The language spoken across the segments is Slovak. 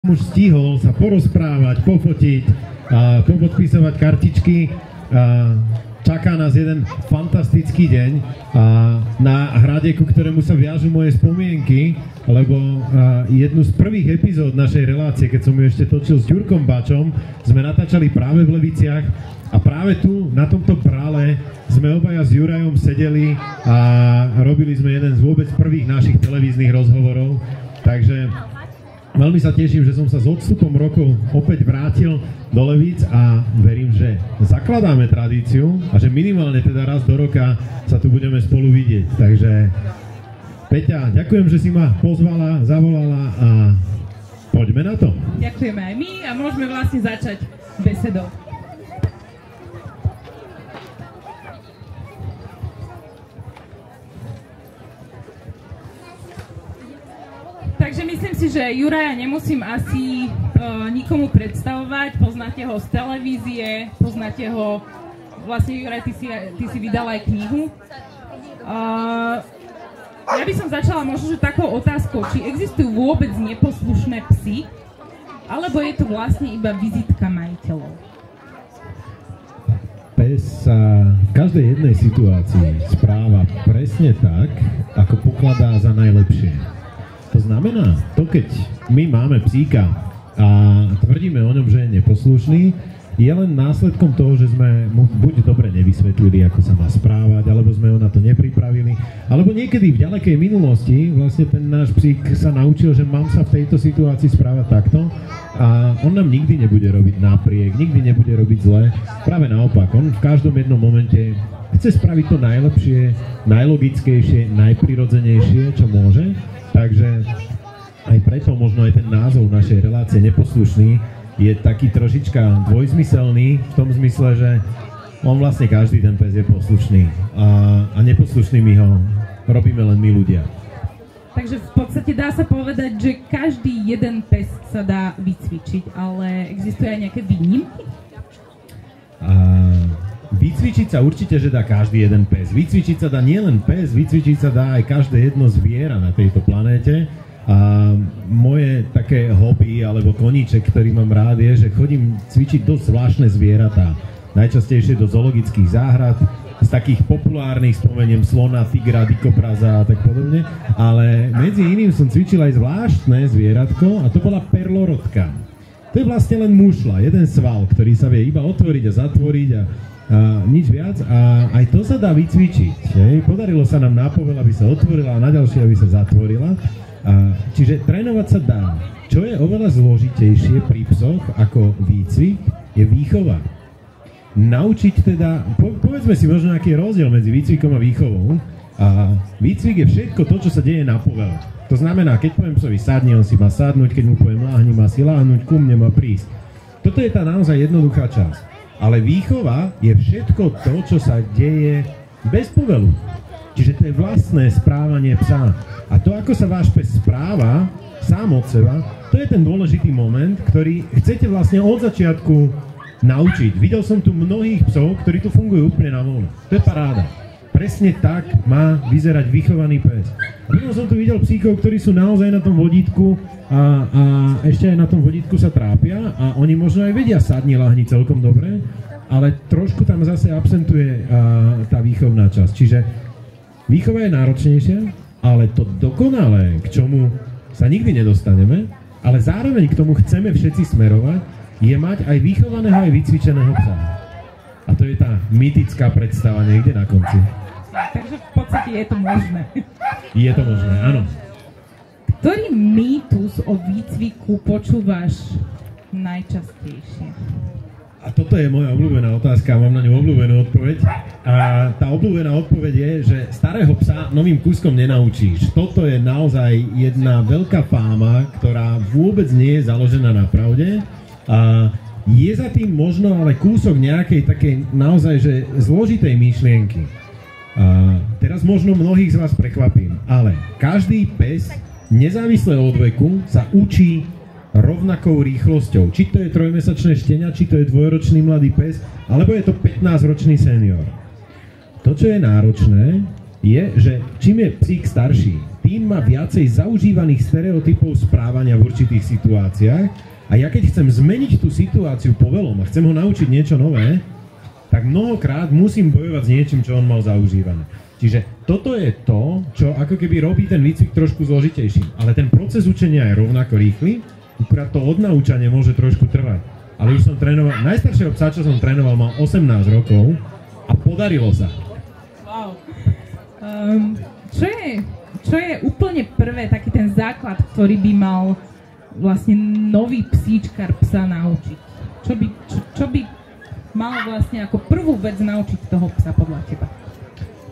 už stihol sa porozprávať, pofotiť, popodpisovať kartičky. Čaká nás jeden fantastický deň na hrade, ku ktorému sa viažu moje spomienky, lebo jednu z prvých epizód našej relácie, keď som ju ešte točil s Ďurkom Bačom, sme natáčali práve v Leviciach a práve tu, na tomto brale, sme obaja s Jurajom sedeli a robili sme jeden z vôbec prvých našich televíznych rozhovorov, takže veľmi sa teším, že som sa s odstupom rokov opäť vrátil do Levíc a verím, že zakladáme tradíciu a že minimálne teda raz do roka sa tu budeme spolu vidieť. Takže Peťa, ďakujem, že si ma pozvala, zavolala a poďme na to. Ďakujeme aj my a môžeme vlastne začať besedou. Takže myslím si, že Juraja nemusím asi nikomu predstavovať, poznáte ho z televízie, poznáte ho, vlastne Juraj, ty si vydal aj knihu. Ja by som začala možno že takou otázkou, či existujú vôbec neposlušné psy, alebo je to vlastne iba vizitka majiteľov? Pes sa v každej jednej situácii správa presne tak, ako pokladá za najlepšie. To znamená, to keď my máme psíka a tvrdíme o ňom, že je neposlušný, je len následkom toho, že sme mu buď dobre nevysvetlili, ako sa má správať, alebo sme ho na to nepripravili, alebo niekedy v ďalekej minulosti vlastne ten náš psík sa naučil, že mám sa v tejto situácii správať takto a on nám nikdy nebude robiť napriek, nikdy nebude robiť zle. Práve naopak, on v každom jednom momente chce spraviť to najlepšie, najlogickejšie, najprirodzenejšie, čo môže. Takže aj preto možno aj ten názov našej relácie Neposlušný je taký trošička dvojzmyselný v tom zmysle, že on vlastne každý ten pes je poslušný a neposlušnými ho robíme len my ľudia. Takže v podstate dá sa povedať, že každý jeden pes sa dá vycvičiť, ale existujú aj nejaké výnimky? Vycvičiť sa určite, že dá každý jeden pes. Vycvičiť sa dá nielen pes, vycvičiť sa dá aj každé jedno zviera na tejto planéte. A moje také hobby alebo koníček, ktorý mám rád, je, že chodím cvičiť dosť zvláštne zvieratá. Najčastejšie do zoologických záhrad, z takých populárnych spomeniem slona, tigra, dikopraza a tak podobne. Ale medzi iným som cvičil aj zvláštne zvieratko a to bola perlorodka. To je vlastne len mušla, jeden sval, ktorý sa vie iba otvoriť a zatvoriť a nič viac a aj to sa dá vycvičiť. Podarilo sa nám na povel, aby sa otvorila a na ďalšie, aby sa zatvorila. Čiže trénovať sa dá. Čo je oveľa zložitejšie pri psoch ako výcvik, je výchova. Naučiť teda, povedzme si možno aký je rozdiel medzi výcvikom a výchovou. Výcvik je všetko to, čo sa deje na povel. To znamená, keď poviem psovi sadni, on si má sadnúť, keď mu poviem láhni, má si láhnuť, ku mne má prísť. Toto je tá naozaj jednoduchá časť. Ale výchova je všetko to, čo sa deje bez povelu. Čiže to je vlastné správanie psa. A to, ako sa váš pes správa sám od seba, to je ten dôležitý moment, ktorý chcete vlastne od začiatku naučiť. Videl som tu mnohých psov, ktorí tu fungujú úplne na voľno. To je paráda. Presne tak má vyzerať vychovaný pes. A potom som tu videl psíkov, ktorí sú naozaj na tom vodítku a ešte aj na tom vodítku sa trápia a oni možno aj vedia sadni, lahni celkom dobre, ale trošku tam zase absentuje tá výchovná časť. Čiže výchova je náročnejšia, ale to dokonalé, k čomu sa nikdy nedostaneme, ale zároveň k tomu chceme všetci smerovať, je mať aj vychovaného, aj vycvičeného psa. A to je tá mýtická predstava niekde na konci. Takže v podstate je to možné. Je to možné, áno. Ktorý mýtus o výcviku počúvaš najčastejšie? A toto je moja obľúbená otázka, mám na ňu obľúbenú odpoveď. A tá obľúbená odpoveď je, že starého psa novým kúskom nenaučíš. Toto je naozaj jedna veľká fáma, ktorá vôbec nie je založená na pravde. A je za tým možno ale kúsok nejakej takej naozaj že zložitej myšlienky. Teraz možno mnohých z vás prekvapím, ale každý pes, nezávisle od veku, sa učí rovnakou rýchlosťou. Či to je 3-mesačné štenia, či to je 2-ročný mladý pes, alebo je to 15-ročný senior. To, čo je náročné, je, že čím je psík starší, tým má viacej zaužívaných stereotypov správania v určitých situáciách a ja keď chcem zmeniť tú situáciu povelom a chcem ho naučiť niečo nové, tak mnohokrát musím bojovať s niečím, čo on mal zaužívané. Čiže toto je to, čo ako keby robí ten výcvik trošku zložitejší. Ale ten proces učenia je rovnako rýchly, akurát to odnaučanie môže trošku trvať. Ale už som trénoval, najstaršieho psa, čo som trénoval, mal 18 rokov a podarilo sa. Wow. Čo je úplne prvé, taký ten základ, ktorý by mal vlastne nový psíčkar psa naučiť? Čo by mal vlastne ako prvú vec naučiť toho psa podľa teba?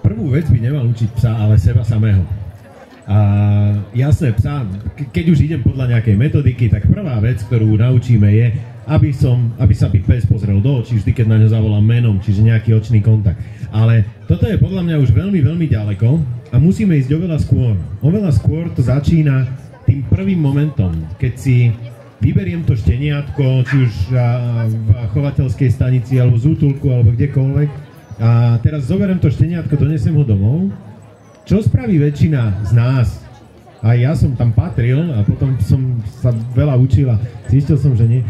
Prvú vec by nemal učiť psa, ale seba samého. A jasné, psa, keď už idem podľa nejakej metodiky, tak prvá vec, ktorú naučíme je, aby sa mi pes pozrel do očí, vždy keď na ňo zavolám menom, čiže nejaký očný kontakt. Ale toto je podľa mňa už veľmi, veľmi ďaleko a musíme ísť oveľa skôr. Oveľa skôr to začína tým prvým momentom, keď si vyberiem to šteniatko, či už v chovateľskej stanici, alebo z útulku, alebo kdekoľvek. A teraz zoberiem to šteniatko, donesem ho domov. Čo spraví väčšina z nás? A ja som tam patril a potom som sa veľa učil a zistil som, že nie.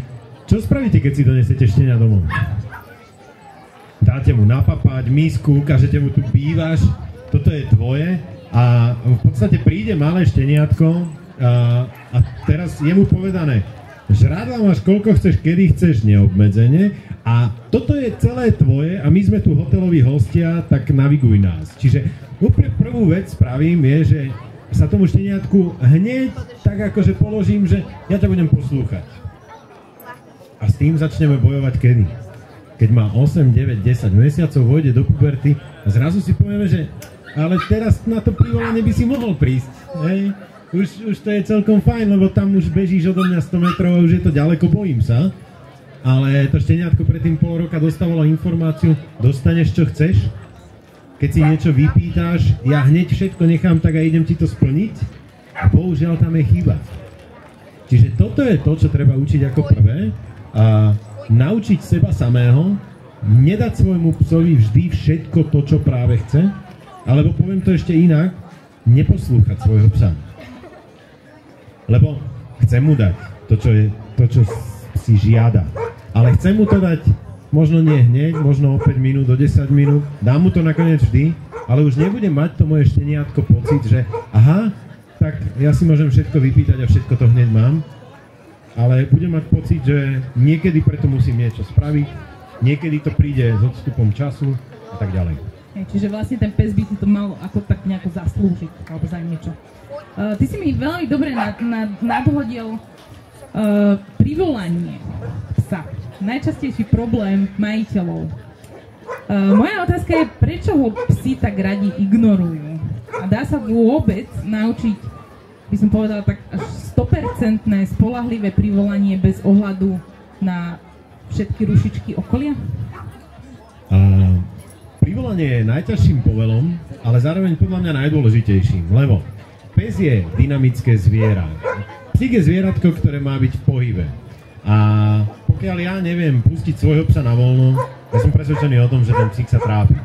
Čo spravíte, keď si donesete štenia domov? Dáte mu napapať misku, ukážete mu, tu bývaš, toto je tvoje a v podstate príde malé šteniatko a teraz je mu povedané, žrádla máš koľko chceš, kedy chceš, neobmedzene a toto je celé tvoje a my sme tu hoteloví hostia, tak naviguj nás. Čiže úplne prvú vec spravím je, že sa tomu šteniatku hneď tak akože položím, že ja ťa budem poslúchať. A s tým začneme bojovať kedy? Keď má 8, 9, 10 mesiacov, vojde do puberty a zrazu si povieme, že ale teraz na to privolanie by si mohol prísť. Hej? Už to je celkom fajn, lebo tam už bežíš odo mňa 100 metrov a už je to ďaleko, bojím sa. Ale to šteniatko predtým pol roka dostávalo informáciu, dostaneš čo chceš. Keď si niečo vypýtaš, ja hneď všetko nechám tak a idem ti to splniť. A bohužiaľ tam je chyba. Čiže toto je to, čo treba učiť ako prvé. A naučiť seba samého, nedať svojmu psovi vždy všetko to, čo práve chce, alebo poviem to ešte inak, neposlúchať svojho psa. Lebo chcem mu dať to, čo si žiada. Ale chcem mu to dať možno nie hneď, možno o 5 minút, o 10 minút, dám mu to nakoniec vždy, ale už nebudem mať to moje šteniatko pocit, že aha, tak ja si môžem všetko vypýtať a všetko to hneď mám. Ale budem mať pocit, že niekedy preto musím niečo spraviť, niekedy to príde s odstupom času a tak ďalej. Čiže vlastne ten pes by si to mal ako tak nejako zaslúžiť, alebo za niečo. Ty si mi veľmi dobre nadhodil privolanie psa. Najčastejší problém majiteľov. Moja otázka je, prečo ho psi tak radi ignorujú? A dá sa vôbec naučiť, by som povedala tak až 100% spoľahlivé privolanie bez ohľadu na všetky rušičky okolia? Privolanie je najťažším povelom, ale zároveň podľa mňa najdôležitejším, lebo pes je dynamické zviera. Psík je zvieratko, ktoré má byť v pohybe. A pokiaľ ja neviem pustiť svojho psa na voľno, ja som presvedčený o tom, že ten psík sa trápi.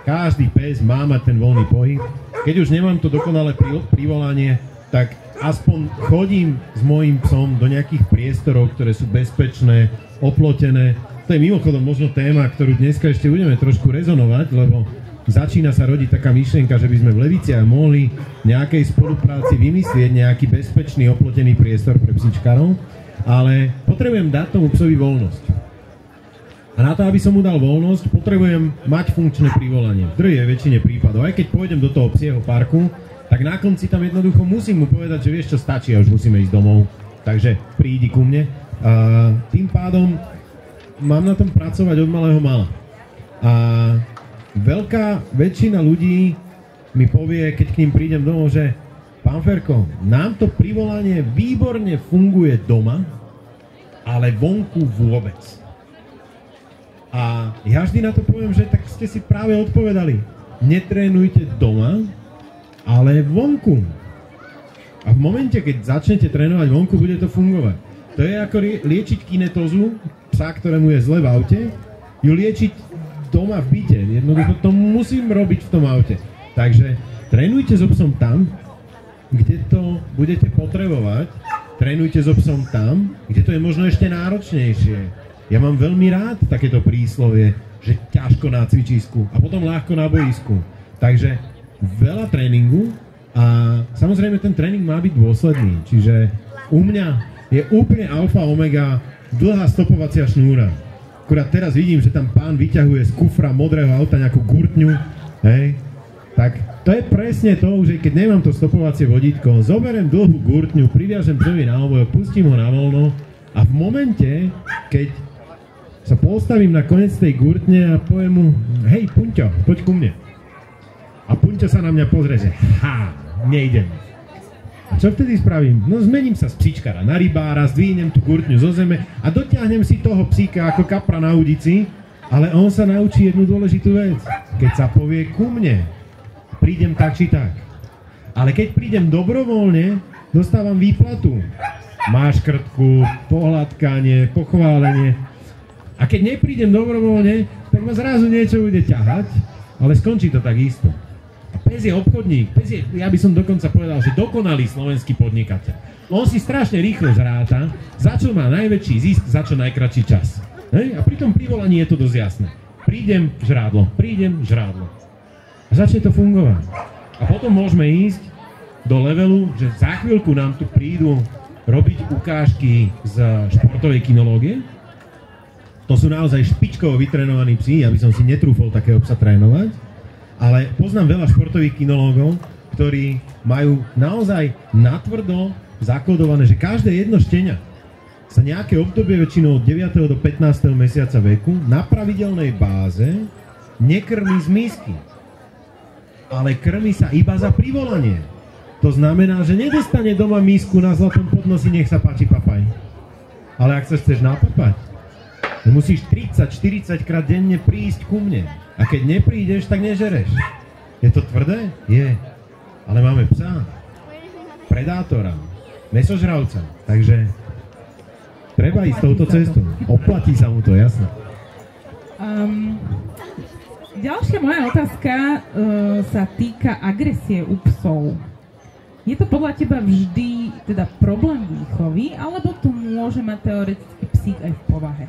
Každý pes má mať ten voľný pohyb. Keď už nemám to dokonalé privolanie, tak aspoň chodím s mojím psom do nejakých priestorov, ktoré sú bezpečné, oplotené. To je mimochodom možno téma, ktorú dneska ešte budeme trošku rezonovať, lebo začína sa rodiť taká myšlienka, že by sme v Leviciach mohli v nejakej spolupráci vymyslieť nejaký bezpečný oplotený priestor pre psíčkarov, ale potrebujem dať tomu psovi voľnosť. A na to, aby som mu dal voľnosť, potrebujem mať funkčné privolanie. V druhej väčšine prípadov, aj keď pôjdem do toho psieho parku, tak na konci tam jednoducho musím mu povedať, že vieš čo, stačí a už musíme ísť domov. Takže prídi ku mne. Tým pádom mám na tom pracovať od malého mala. A veľká väčšina ľudí mi povie, keď k ním prídem domov, že pán Ferko, nám to privolanie výborne funguje doma, ale vonku vôbec. A ja vždy na to poviem, že tak ste si práve odpovedali. Netrénujte doma, ale vonku. A v momente, keď začnete trénovať vonku, bude to fungovať. To je ako liečiť kinetózu psa, ktorému je zle v aute, ju liečiť doma v byte. Jednoducho to musím robiť v tom aute. Takže trénujte so psom tam, kde to budete potrebovať, trénujte so psom tam, kde to je možno ešte náročnejšie. Ja mám veľmi rád takéto príslovie, že ťažko na cvičisku a potom ľahko na boisku. Takže veľa tréningu a samozrejme ten tréning má byť dôsledný. Čiže u mňa je úplne alfa omega dlhá stopovacia šnúra. Akurát teraz vidím, že tam pán vyťahuje z kufra modrého auta nejakú gurtňu, hej, tak to je presne to, že keď nemám to stopovacie vodítko, zoberiem dlhú gurtňu, priviažem psovi na obojok, pustím ho na voľno a v momente, keď sa postavím na koniec tej gurtne a poviem mu, hej Punťo, poď ku mne. A Punťo sa na mňa pozrie, že nejdem. A čo vtedy spravím? No zmením sa z psíčkara na rybára, zdvihnem tú gurtňu zo zeme a dotiahnem si toho psíka ako kapra na udici, ale on sa naučí jednu dôležitú vec. Keď sa povie ku mne, prídem tak či tak. Ale keď prídem dobrovoľne, dostávam výplatu. Máškrtku, pohľadkanie, pochválenie. A keď neprídem dobrovoľne, tak ma zrazu niečo bude ťahať, ale skončí to tak isto. A pes je obchodník, pes je, ja by som dokonca povedal, že dokonalý slovenský podnikateľ. On si strašne rýchlo zráta, za čo má najväčší zisk, za čo najkratší čas. Hej? A pri tom privolaní je to dosť jasné. Prídem, žrádlo. A začne to fungovať. A potom môžeme ísť do levelu, že za chvíľku nám tu prídu robiť ukážky z športovej kinológie. To sú naozaj špičkovo vytrénovaní psi, ja by som si netrúfol takého psa trénovať. Ale poznám veľa športových kinológov, ktorí majú naozaj natvrdo zakódované, že každé jedno štenia sa nejaké obdobie väčšinou od 9. do 15. mesiaca veku na pravidelnej báze nekrmí z misky, ale krmí sa iba za privolanie. To znamená, že nedostane doma misku na zlatom podnosi, nech sa páči papaj. Ale ak sa chceš napapať, musíš 30-40 krát denne prísť ku mne. A keď neprídeš, tak nežereš. Je to tvrdé? Je. Ale máme psa, predátora, mäsožravca. Takže treba ísť touto cestou. Oplatí sa mu to, jasné. Ďalšia moja otázka sa týka agresie u psov. Je to podľa teba vždy teda problém výchovy, alebo to môže mať teoreticky psík aj v povahe?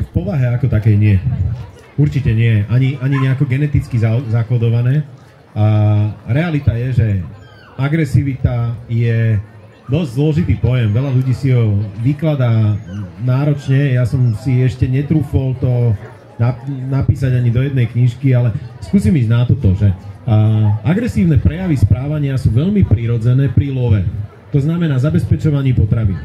V povahe ako takej nie. Určite nie. Ani nejako geneticky zakodované. A realita je, že agresivita je dosť zložitý pojem. Veľa ľudí si ho vykladá náročne. Ja som si ešte netrúfol to napísať ani do jednej knižky, ale skúsim ísť na toto, že agresívne prejavy správania sú veľmi prirodzené pri love. To znamená zabezpečovaní potravy.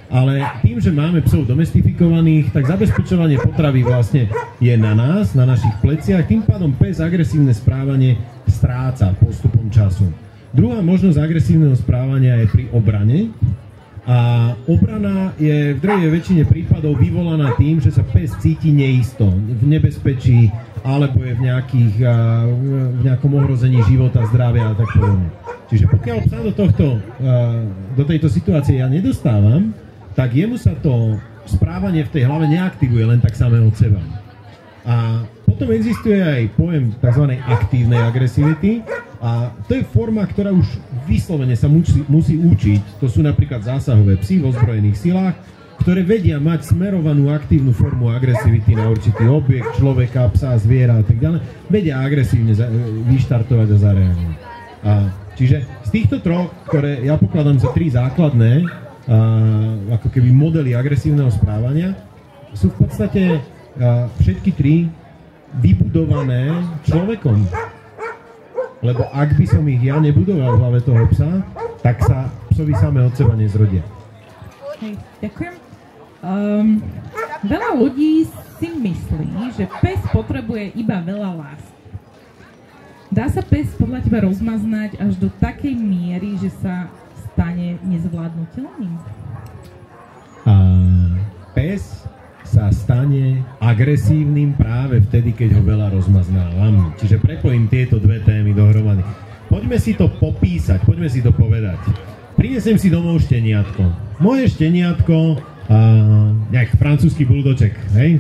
Ale tým, že máme psov domestifikovaných, tak zabezpečovanie potravy vlastne je na nás, na našich pleciach. Tým pádom pes agresívne správanie stráca postupom času. Druhá možnosť agresívneho správania je pri obrane. A obrana je v drvivej väčšine prípadov vyvolaná tým, že sa pes cíti neisto, v nebezpečí, alebo je v nejakom ohrození života, zdravia a tak podobne. Čiže pokiaľ psa do tejto situácie ja nedostávam, tak jemu sa to správanie v tej hlave neaktivuje len tak samé od seba. A potom existuje aj pojem tzv. Aktívnej agresivity a to je forma, ktorá už vyslovene sa musí učiť. To sú napríklad zásahové psy v ozbrojených silách, ktoré vedia mať smerovanú aktívnu formu agresivity na určitý objekt, človeka, psa, zviera a tak ďalej. Vedia agresívne vyštartovať a zareagovať. Čiže z týchto troch, ktoré ja pokladám za 3 základné, ako keby modely agresívneho správania, sú v podstate všetky 3 vybudované človekom. Lebo ak by som ich ja nebudoval v hlave toho psa, tak sa psovi same od seba nezrodia. Hej, ďakujem. Veľa ľudí si myslí, že pes potrebuje iba veľa lásky. Dá sa pes podľa teba rozmaznať až do takej miery, že sa stane nezvládnutelným? Pes sa stane agresívnym práve vtedy, keď ho veľa rozmaznávam. Čiže prepojím tieto dve témy dohromady. Poďme si to popísať, poďme si to povedať. Prinesem si domov šteniatko. Moje šteniatko, nejak francúzsky buldoček, hej?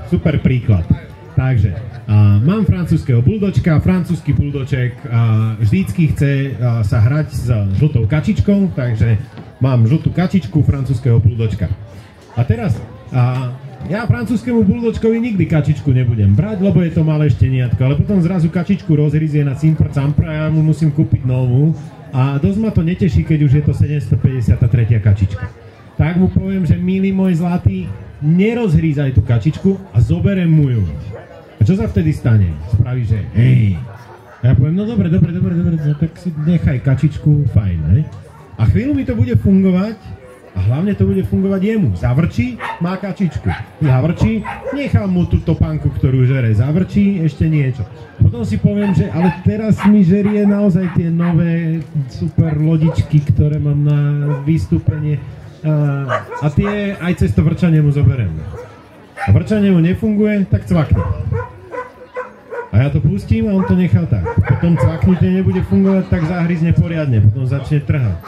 Super príklad. Takže, mám francúzskeho buldočka, francúzsky buldoček vždycky chce sa hrať s žltou kačičkou, takže mám žltú kačičku francúzskeho buldočka. A teraz, ja francúzskému buldočkovi nikdy kačičku nebudem brať, lebo je to malé šteniatko, ale potom zrazu kačičku rozhryzie na cimpr-campr a ja mu musím kúpiť novú a dosť ma to neteší, keď už je to 753. kačička. Tak mu poviem, že milý môj zlatý, nerozhrízaj tú kačičku a zoberem mu ju. A čo sa vtedy stane? Spraví, že hej. A ja poviem, no dobre, tak si nechaj kačičku, fajn, ne? A chvíľu mi to bude fungovať a hlavne to bude fungovať jemu. Zavrčí, má kačičku. Zavrčí, nechám mu tú topánku, ktorú žere. Zavrčí, ešte niečo. Potom si poviem, že ale teraz mi žerie naozaj tie nové super lodičky, ktoré mám na vystúpenie. A tie aj cez to vrčanie mu zoberiem. A vrčanie mu nefunguje, tak cvakne. A ja to pustím a on to nechá tak. Potom cvaknutie nebude fungovať, tak zahryzne poriadne. Potom začne trhať.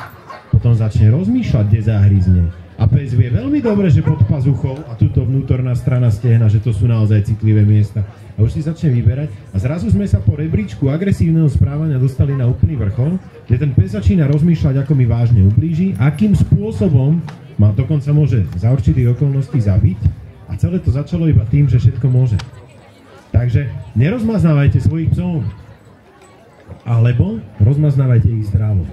Potom začne rozmýšľať, kde zahryzne. A pes vie veľmi dobre, že pod pazuchou a túto vnútorná strana stehna, že to sú naozaj citlivé miesta. A už si začne vyberať. A zrazu sme sa po rebríčku agresívneho správania dostali na úplný vrchol, kde ten pes začína rozmýšľať, ako mi vážne ublíži, akým spôsobom ma dokonca môže za určitých okolností zabiť. A celé to začalo iba tým, že všetko môže. Takže nerozmaznávajte svojich psov. Alebo rozmaznávajte ich zdravo.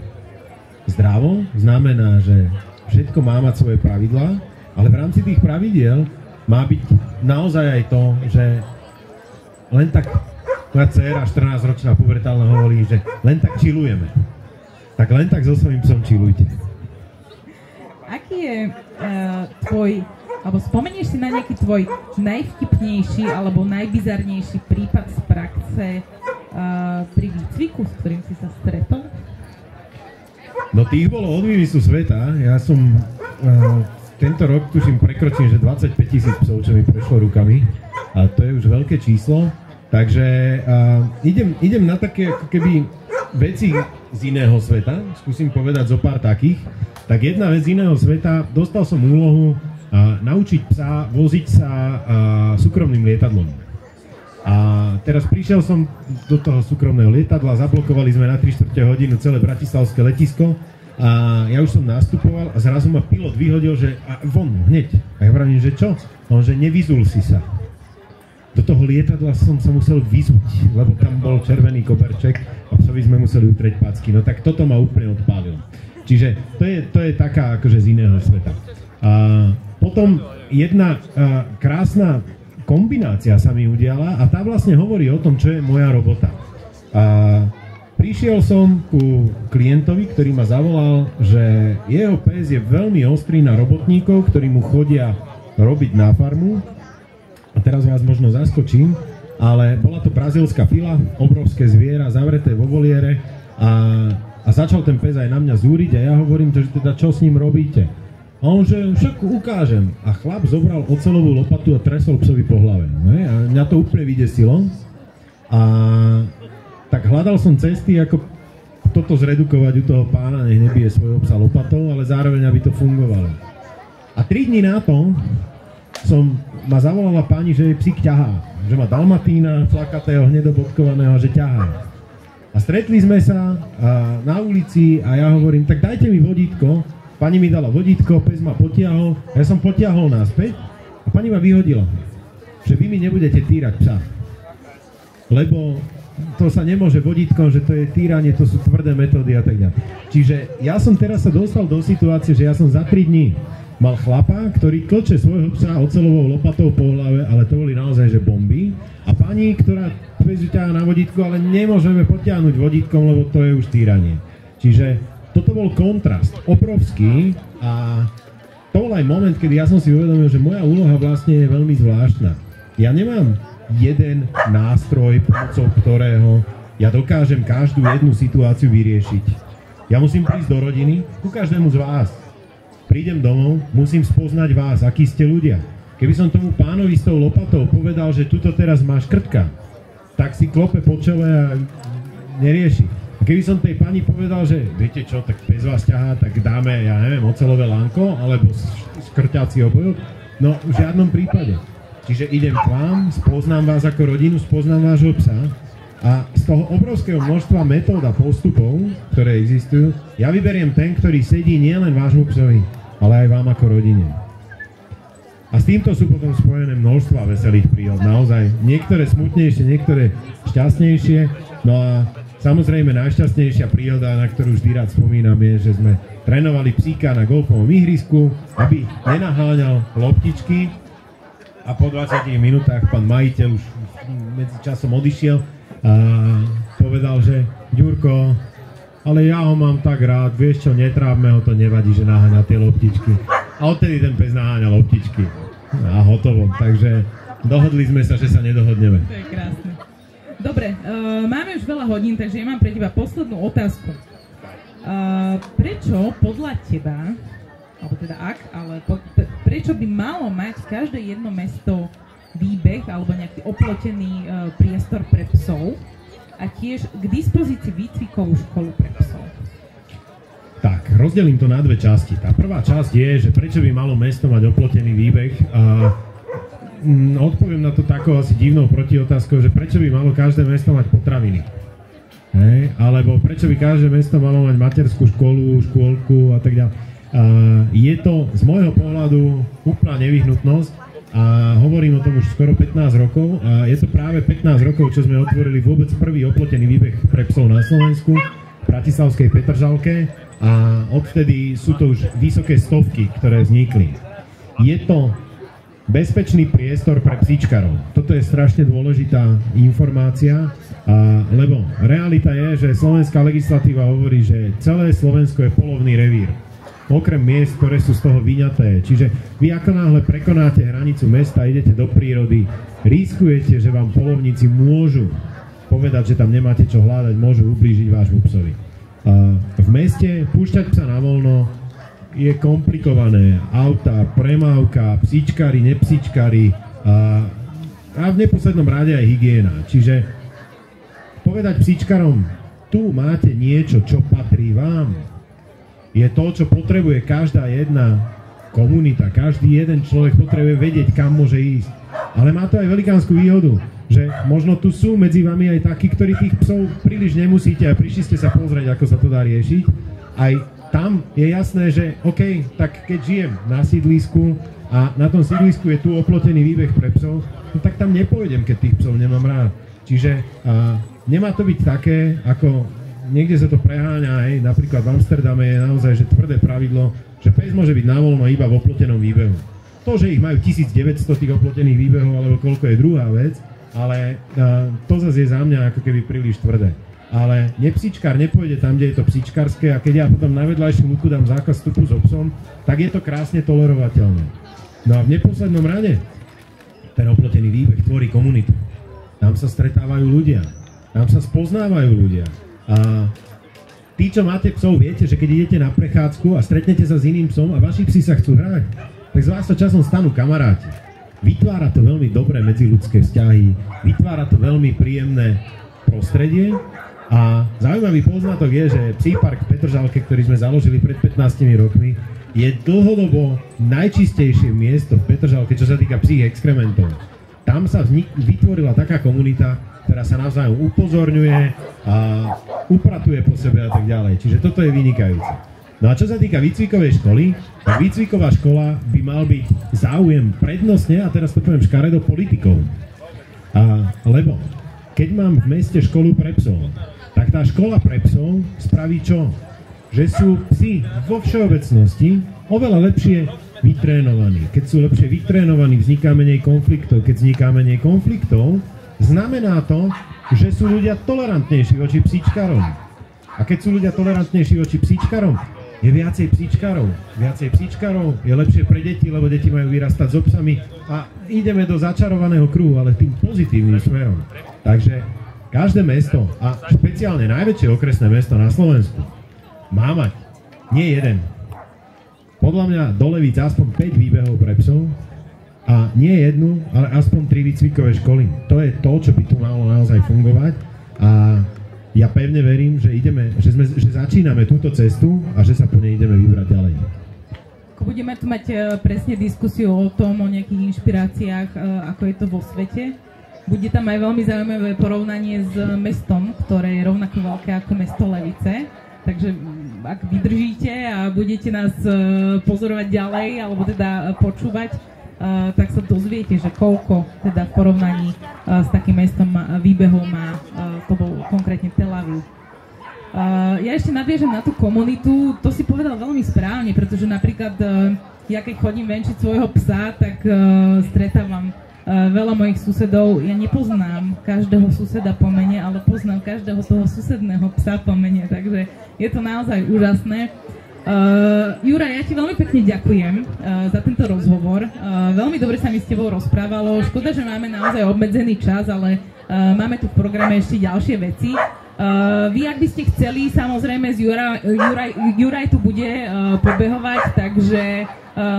Zdravo znamená, že všetko má mať svoje pravidlá, ale v rámci tých pravidiel má byť naozaj aj to, že len tak, moja dcéra 14-ročná pubertálna hovorí, že len tak chillujeme. Tak len tak so svojím psom chillujte. Aký je tvoj, alebo spomenieš si na nejaký tvoj najvtipnejší alebo najbizarnejší prípad z praxe pri výcviku, s ktorým si sa stretol? No tých bolo od vývisu sveta. Ja som tento rok, tuším, prekročím, že 25 000 psov, čo mi prešlo rukami. A to je už veľké číslo. Takže idem na také ako keby veci z iného sveta. Skúsim povedať zo pár takých. Tak jedna vec z iného sveta, dostal som úlohu naučiť psa voziť sa súkromným lietadlom. A teraz prišiel som do toho súkromného lietadla, zablokovali sme na 3/4 hodinu celé bratislavské letisko a ja už som nastupoval a zrazu ma pilot vyhodil, že von, hneď. A ja vravím, že čo? On, že nevyzul si sa. Do toho lietadla som sa musel vyzuť, lebo tam bol červený koberček a psovi sme museli utrieť packy. No tak toto ma úplne odpálilo. Čiže to je taká akože z iného sveta. Potom jedna krásna kombinácia sa mi udiala a tá vlastne hovorí o tom, čo je moja robota. Prišiel som ku klientovi, ktorý ma zavolal, že jeho pes je veľmi ostrý na robotníkov, ktorí mu chodia robiť na farmu. A teraz vás možno zaskočím, ale bola to brazílska fila, obrovské zviera, zavreté vo voliere a začal ten pes aj na mňa zúriť a ja hovorím, že teda čo s ním robíte? A on, že však ukážem. A chlap zobral oceľovú lopatu a tresol psovi po hlave. A mňa to úplne vydesilo. A tak hľadal som cesty, ako toto zredukovať u toho pána, nech nebije svojho psa lopatou, ale zároveň, aby to fungovalo. A 3 dní na to ma zavolala pani, že jej psík ťahá. Že má dalmatína, flakatého, hnedobodkovaného, že ťahá. A stretli sme sa na ulici a ja hovorím, tak dajte mi vodítko. Pani mi dala vodítko, pes ma potiahol, ja som potiahol naspäť a pani ma vyhodila, že vy mi nebudete týrať psa. Lebo to sa nemôže vodítkom, že to je týranie, to sú tvrdé metódy a tak ďalej. Čiže ja som teraz sa dostal do situácie, že ja som za 3 dní mal chlapa, ktorý klče svojho psa oceľovou lopatou po hlave, ale to boli naozaj že bomby. A pani, ktorá pes ťahá na vodítku, ale nemôžeme potiahnuť vodítkom, lebo to je už týranie. Čiže toto bol kontrast obrovský a to bol aj moment, kedy ja som si uvedomil, že moja úloha vlastne je veľmi zvláštna. Ja nemám jeden nástroj, pomocou ktorého ja dokážem každú jednu situáciu vyriešiť. Ja musím prísť do rodiny, ku každému z vás. Prídem domov, musím spoznať vás, akí ste ľudia. Keby som tomu pánovi s tou lopatou povedal, že tuto teraz máš krtka, tak si klope po čele a nerieši. Keby som tej pani povedal, že viete čo, tak pes vás ťahá, tak dáme, ja neviem, oceľové lanko alebo škrťací obojok, no v žiadnom prípade. Čiže idem k vám, spoznám vás ako rodinu, spoznám vášho psa a z toho obrovského množstva metód a postupov, ktoré existujú, ja vyberiem ten, ktorý sedí nielen vášmu psovi, ale aj vám ako rodine. A s týmto sú potom spojené množstva veselých príhod, naozaj. Niektoré smutnejšie, niektoré šťastnejšie. No a samozrejme najšťastnejšia príhoda, na ktorú vždy rád spomínam, je, že sme trénovali psíka na golfovom ihrisku, aby nenaháňal loptičky. A po 20 minútach pán majiteľ už medzi časom odišiel a povedal, že Ďurko, ale ja ho mám tak rád, vieš čo, netrápme ho, to nevadí, že naháňa tie loptičky. A odtedy ten pes naháňa loptičky. A hotovo, takže dohodli sme sa, že sa nedohodneme. To je krásne. Dobre, máme už veľa hodín, takže ja mám pre teba poslednú otázku. Prečo podľa teba, alebo teda prečo by malo mať každé jedno mesto výbeh alebo nejaký oplotený priestor pre psov a tiež k dispozícii výcvikovú školu pre psov? Tak, rozdelím to na dve časti. Tá prvá časť je, že prečo by malo mesto mať oplotený výbeh a odpoviem na to takou asi divnou protiotázkou, že prečo by malo každé mesto mať potraviny. Hej? Alebo prečo by každé mesto malo mať materskú školu, škôlku a tak ďalej. Je to z môjho pohľadu úplná nevyhnutnosť a hovorím o tom už skoro 15 rokov a je to práve 15 rokov, čo sme otvorili vôbec prvý oplotený výbeh pre psov na Slovensku v bratislavskej Petržalke a odvtedy sú to už vysoké stovky, ktoré vznikli. Je to bezpečný priestor pre psíčkarov. Toto je strašne dôležitá informácia, lebo realita je, že slovenská legislatíva hovorí, že celé Slovensko je polovný revír. Okrem miest, ktoré sú z toho vyňaté. Čiže vy ako náhle prekonáte hranicu mesta, idete do prírody, riskujete, že vám polovníci môžu povedať, že tam nemáte čo hľadať, môžu ublížiť vášmu psovi. V meste púšťať psa na voľno je komplikované. Auta, premávka, psíčkari, nepsíčkari a v neposlednom rade aj hygiena. Čiže povedať psíčkarom, tu máte niečo, čo patrí vám, je to, čo potrebuje každá jedna komunita. Každý jeden človek potrebuje vedieť, kam môže ísť. Ale má to aj velikánsku výhodu, že možno tu sú medzi vami aj takí, ktorí tých psov príliš nemusíte a prišli ste sa pozrieť, ako sa to dá riešiť. Aj tam je jasné, že OK, tak keď žijem na sídlisku a na tom sídlisku je tu oplotený výbeh pre psov, no tak tam nepôjdem, keď tých psov nemám rád. Čiže nemá to byť také, ako niekde sa to preháňa, hej, napríklad v Amsterdame je naozaj že tvrdé pravidlo, že pes môže byť na voľno iba v oplotenom výbehu. To, že ich majú 1900 tých oplotených výbehov, alebo koľko je druhá vec, ale to zase je za mňa ako keby príliš tvrdé. Ale nepsíčkár nepôjde tam, kde je to psíčkarské a keď ja potom na vedľajšiu luku dám zákaz vstupu so psom, tak je to krásne tolerovateľné. No a v neposlednom rade ten oplotený výbeh tvorí komunitu. Tam sa stretávajú ľudia, tam sa spoznávajú ľudia. A tí, čo máte psov, viete, že keď idete na prechádzku a stretnete sa s iným psom a vaši psi sa chcú hrať, tak z vás sa časom stanú kamaráti. Vytvára to veľmi dobré medziľudské vzťahy, vytvára to veľmi príjemné prostredie a zaujímavý poznatok je, že Psí park v Petržalke, ktorý sme založili pred 15 rokmi, je dlhodobo najčistejšie miesto v Petržalke, čo sa týka psích exkrementov. Tam sa vytvorila taká komunita, ktorá sa navzájom upozorňuje a upratuje po sebe a tak ďalej. Čiže toto je vynikajúce. No a čo sa týka výcvikovej školy, tak výcviková škola by mal byť záujem prednostne, a teraz to poviem škaredo, politikov. Lebo keď mám v meste školu pre psov, tak tá škola pre psov spraví čo? Že sú psi vo všeobecnosti oveľa lepšie vytrénovaní. Keď sú lepšie vytrénovaní, vzniká menej konfliktov. Keď vzniká menej konfliktov, znamená to, že sú ľudia tolerantnejší voči psíčkarom. A keď sú ľudia tolerantnejší voči psíčkarom, je viacej psíčkarov. Viacej psíčkarov je lepšie pre deti, lebo deti majú vyrastať so psami a ideme do začarovaného kruhu, ale tým pozitívnym smerom. Takže každé mesto, a špeciálne najväčšie okresné mesto na Slovensku, má mať nie jeden, podľa mňa do Levíc aspoň 5 výbehov pre psov a nie jednu, ale aspoň 3 výcvikové školy. To je to, čo by tu malo naozaj fungovať a ja pevne verím, že začíname túto cestu a že sa po nej ideme vybrať ďalej. Budeme tu mať presne diskusiu o tom, o nejakých inšpiráciách, ako je to vo svete. Bude tam aj veľmi zaujímavé porovnanie s mestom, ktoré je rovnako veľké ako mesto Levice. Takže ak vydržíte a budete nás pozorovať ďalej, alebo teda počúvať, tak sa dozviete, že koľko teda v porovnaní s takým mestom výbehov má, to bol konkrétne Tel Aviv. Ja ešte nadviežem na tú komunitu, to si povedal veľmi správne, pretože napríklad ja keď chodím venčiť svojho psa, tak stretávam veľa mojich susedov. Ja nepoznám každého suseda po mene, ale poznám každého toho susedného psa po mene, takže je to naozaj úžasné. Juraj, ja ti veľmi pekne ďakujem za tento rozhovor. Veľmi dobre sa mi s tebou rozprávalo. Škoda, že máme naozaj obmedzený čas, ale máme tu v programe ešte ďalšie veci. Vy, ak by ste chceli, samozrejme Juraj tu bude pobehovať, takže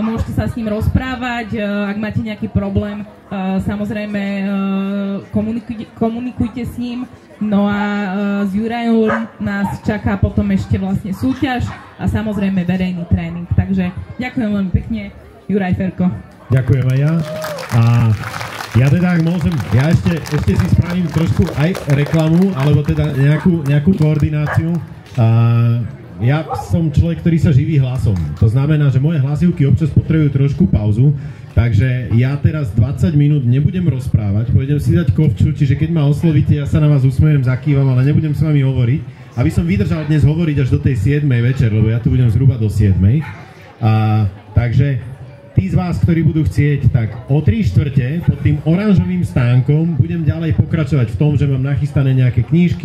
môžete sa s ním rozprávať. Ak máte nejaký problém, samozrejme komunikujte s ním. No a s Jurajom nás čaká potom ešte vlastne súťaž a samozrejme verejný tréning. Takže ďakujem veľmi pekne, Juraj, Ferko. Ďakujem aj ja. A ja teda, ak môžem, ja ešte si spravím trošku aj reklamu, alebo teda nejakú koordináciu. Ja som človek, ktorý sa živí hlasom. To znamená, že moje hlasivky občas potrebujú trošku pauzu, takže ja teraz 20 minút nebudem rozprávať, pôjdem si dať kovču, čiže keď ma oslovíte, ja sa na vás usmejem, zakývam, ale nebudem s vami hovoriť, aby som vydržal dnes hovoriť až do tej 7. večer, lebo ja tu budem zhruba do 7. Takže tí z vás, ktorí budú chcieť, tak o 3/4 pod tým oranžovým stánkom budem ďalej pokračovať v tom, že mám nachystané nejaké knížky,